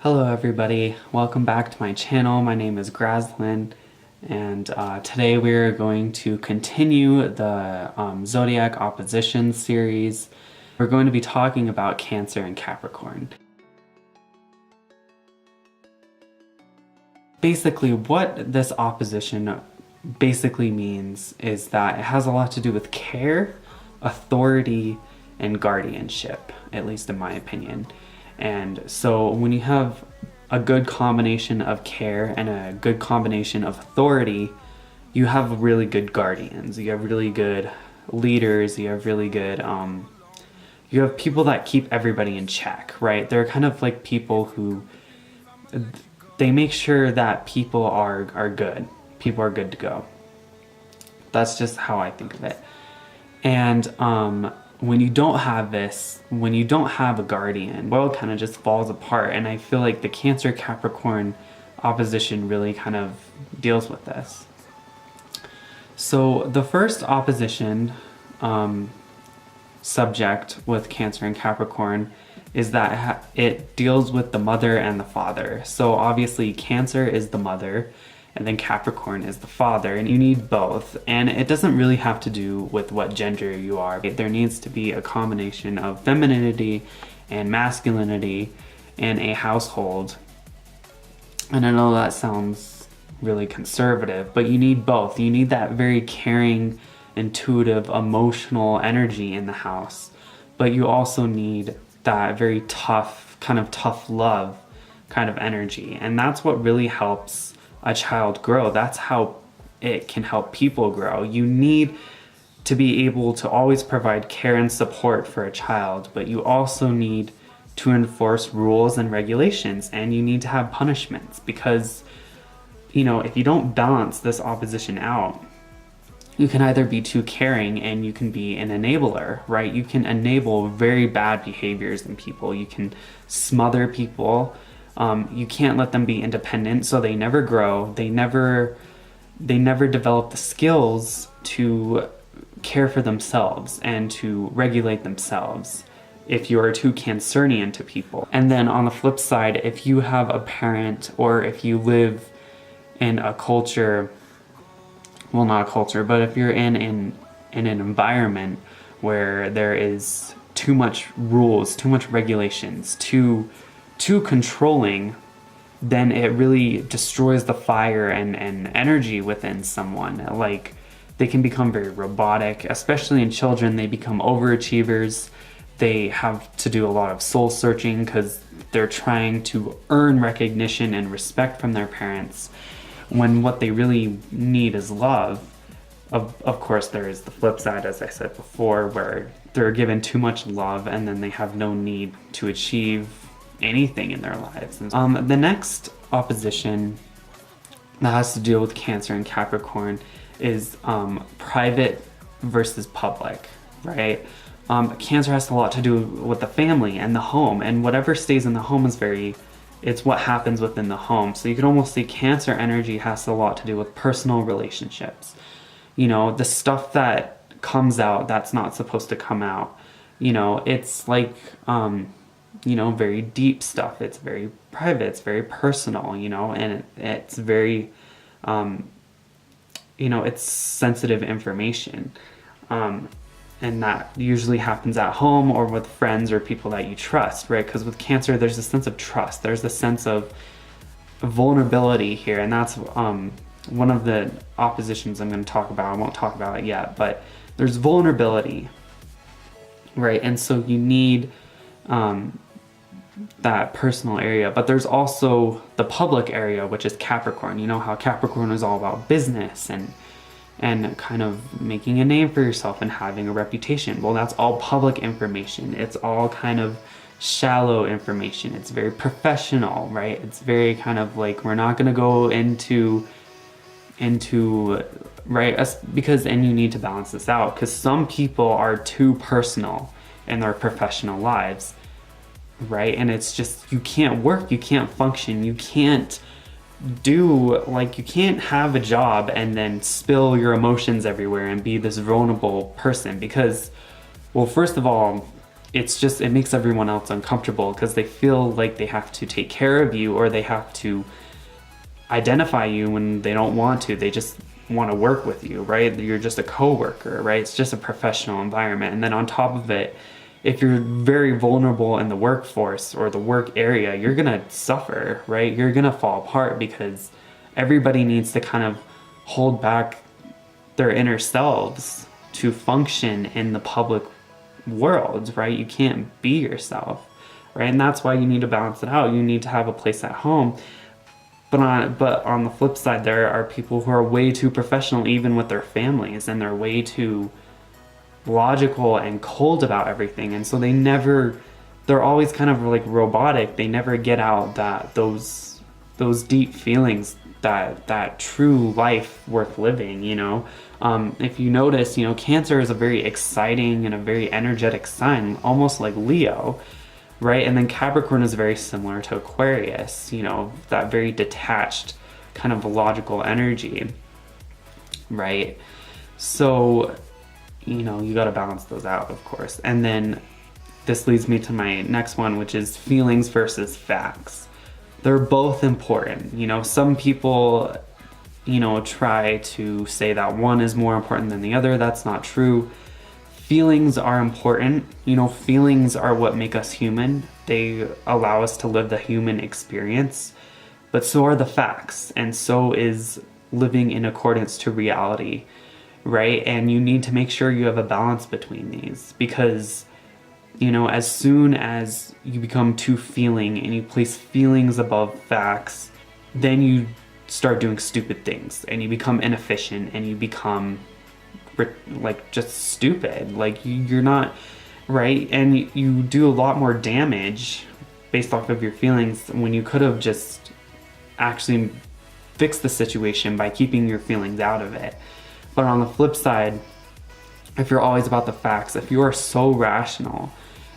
Hello everybody, welcome back to my channel. My name is Graslin, and today we're going to continue the Zodiac Opposition series. We're going to be talking about Cancer and Capricorn. Basically, what this opposition basically means is that it has a lot to do with care, authority, and guardianship, at least in my opinion. And so when you have a good combination of care and a good combination of authority, you have really good guardians, you have really good leaders, you have really good, you have people that keep everybody in check, right? They're kind of like people who, they make sure that people are good. People are good to go. That's just how I think of it. And when you don't have this, when you don't have a guardian, the world kind of just falls apart. And I feel like the Cancer-Capricorn opposition really kind of deals with this. So the first opposition subject with Cancer and Capricorn is that it deals with the mother and the father. So obviously Cancer is the mother, and then Capricorn is the father, and you need both. And it doesn't really have to do with what gender you are. There needs to be a combination of femininity and masculinity in a household. And I know that sounds really conservative, but you need both. You need that very caring, intuitive, emotional energy in the house, but you also need that very tough, kind of tough love kind of energy. And that's what really helps a child grow. That's how it can help people grow. You need to be able to always provide care and support for a child, but you also need to enforce rules and regulations, and you need to have punishments, because, you know, if you don't balance this opposition out, you can either be too caring and you can be an enabler, right? You can enable very bad behaviors in people. You can smother people. You can't let them be independent, so they never grow. They never develop the skills to care for themselves and to regulate themselves if you are too Cancerian to people. And then on the flip side, if you have a parent, or if you live in a culture, well, not a culture, but if you're in an environment where there is too much rules, too much regulations, too controlling, then it really destroys the fire and energy within someone. Like, they can become very robotic, especially in children. They become overachievers. They have to do a lot of soul searching because they're trying to earn recognition and respect from their parents, when what they really need is love. Of course, there is the flip side, as I said before, where they're given too much love and then they have no need to achieve anything in their lives. The next opposition that has to deal with Cancer and Capricorn is private versus public, right? Cancer has a lot to do with the family and the home, and whatever stays in the home is it's what happens within the home. So you can almost say Cancer energy has a lot to do with personal relationships. You know, the stuff that comes out that's not supposed to come out. You know, it's like, you know, very deep stuff. It's very private, it's very personal, you know, and it's very, you know, it's sensitive information. And that usually happens at home or with friends or people that you trust, right? Because with Cancer, there's a sense of trust. There's a sense of vulnerability here, and that's one of the oppositions I'm going to talk about. I won't talk about it yet, but there's vulnerability, right? And so you need that personal area, but there's also the public area, which is Capricorn. You know how Capricorn is all about business and kind of making a name for yourself and having a reputation. Well, that's all public information. It's all kind of shallow information. It's very professional, right? It's very kind of like, we're not going to go into right, because, and you need to balance this out, because some people are too personal in their professional lives, right? And it's just, you can't work, you can't function, you can't you can't have a job and then spill your emotions everywhere and be this vulnerable person, because, well, first of all, it makes everyone else uncomfortable because they feel like they have to take care of you, or they have to identify you when they don't want to. They just want to work with you, right? You're just a coworker, right? It's just a professional environment. And then on top of it, if you're very vulnerable in the workforce or the work area, you're gonna suffer, right? You're gonna fall apart because everybody needs to kind of hold back their inner selves to function in the public world, right? You can't be yourself, right? And that's why you need to balance it out. You need to have a place at home. But on the flip side, there are people who are way too professional, even with their families, and they're way too logical and cold about everything. And so they're always kind of like robotic. They never get out those deep feelings, that true life worth living, you know? If you notice, you know, Cancer is a very exciting and a very energetic sign, almost like Leo, right? And then Capricorn is very similar to Aquarius, you know, that very detached kind of logical energy, right? So, you know, you got to balance those out, of course. And then this leads me to my next one, which is feelings versus facts. They're both important. You know, some people, you know, try to say that one is more important than the other. That's not true. Feelings are important. You know, feelings are what make us human. They allow us to live the human experience, but so are the facts, and so is living in accordance to reality, right? And you need to make sure you have a balance between these, because, you know, as soon as you become too feeling and you place feelings above facts, then you start doing stupid things and you become inefficient and you become like just stupid. Like you're not right, and you do a lot more damage based off of your feelings when you could have just actually fixed the situation by keeping your feelings out of it. But on the flip side, if you're always about the facts, if you are so rational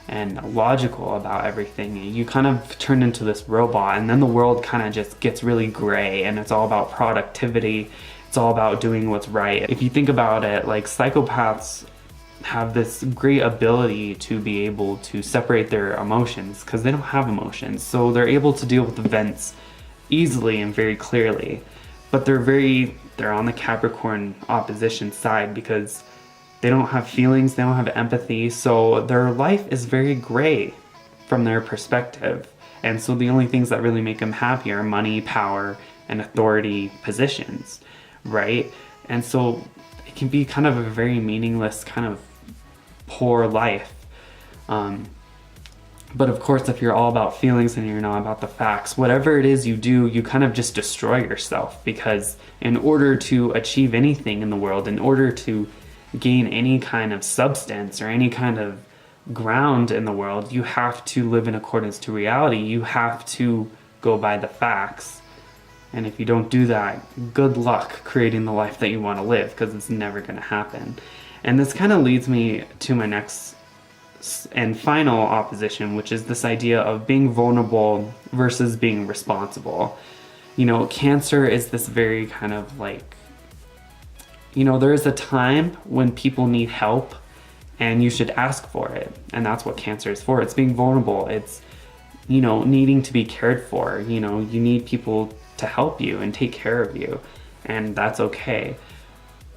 and logical about everything, you kind of turn into this robot, and then the world kind of just gets really gray, and it's all about productivity. It's all about doing what's right. If you think about it, like psychopaths have this great ability to be able to separate their emotions because they don't have emotions. So they're able to deal with events easily and very clearly. But they're on the Capricorn opposition side because they don't have feelings, they don't have empathy. So their life is very gray from their perspective. And so the only things that really make them happy are money, power, and authority positions, right? And so it can be kind of a very meaningless, kind of poor life. But of course, if you're all about feelings and you're not about the facts, whatever it is you do, you kind of just destroy yourself, because in order to achieve anything in the world, in order to gain any kind of substance or any kind of ground in the world, you have to live in accordance to reality. You have to go by the facts. And if you don't do that, good luck creating the life that you want to live, because it's never going to happen. And this kind of leads me to my next and final opposition, which is this idea of being vulnerable versus being responsible. You know, Cancer is this very kind of like, you know, there is a time when people need help and you should ask for it. And that's what Cancer is for. It's being vulnerable. It's, you know, needing to be cared for. You know, you need people to help you and take care of you, and that's okay.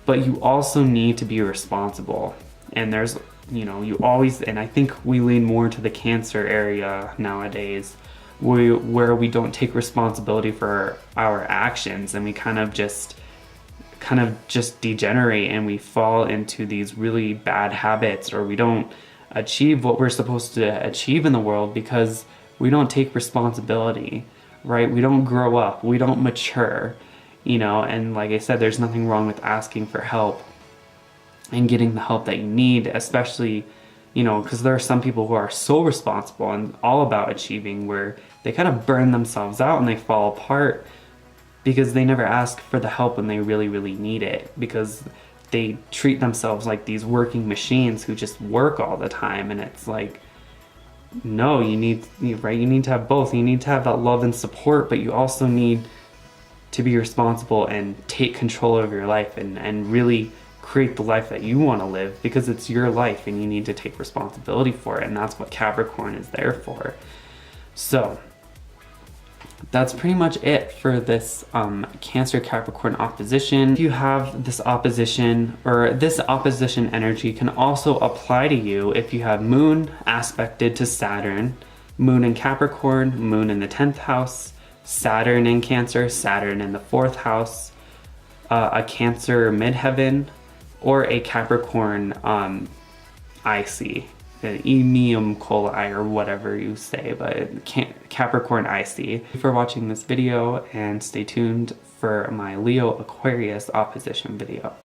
But you also need to be responsible. And there's, you know, you always, and I think we lean more to the Cancer area nowadays, where we don't take responsibility for our actions, and we kind of just degenerate, and we fall into these really bad habits, or we don't achieve what we're supposed to achieve in the world because we don't take responsibility, right? We don't grow up, we don't mature, you know. And like I said, there's nothing wrong with asking for help and getting the help that you need, especially, you know, because there are some people who are so responsible and all about achieving, where they kind of burn themselves out and they fall apart because they never ask for the help when they really, really need it, because they treat themselves like these working machines who just work all the time. And it's like, no, you need to have both. You need to have that love and support, but you also need to be responsible and take control of your life and really create the life that you want to live, because it's your life and you need to take responsibility for it. And that's what Capricorn is there for. So that's pretty much it for this Cancer-Capricorn opposition. If you have this opposition, or this opposition energy can also apply to you if you have Moon aspected to Saturn, Moon in Capricorn, Moon in the 10th house, Saturn in Cancer, Saturn in the 4th house, a Cancer midheaven, or a Capricorn IC. Emium coli, or whatever you say, but Capricorn IC. Thank you for watching this video, and stay tuned for my Leo Aquarius opposition video.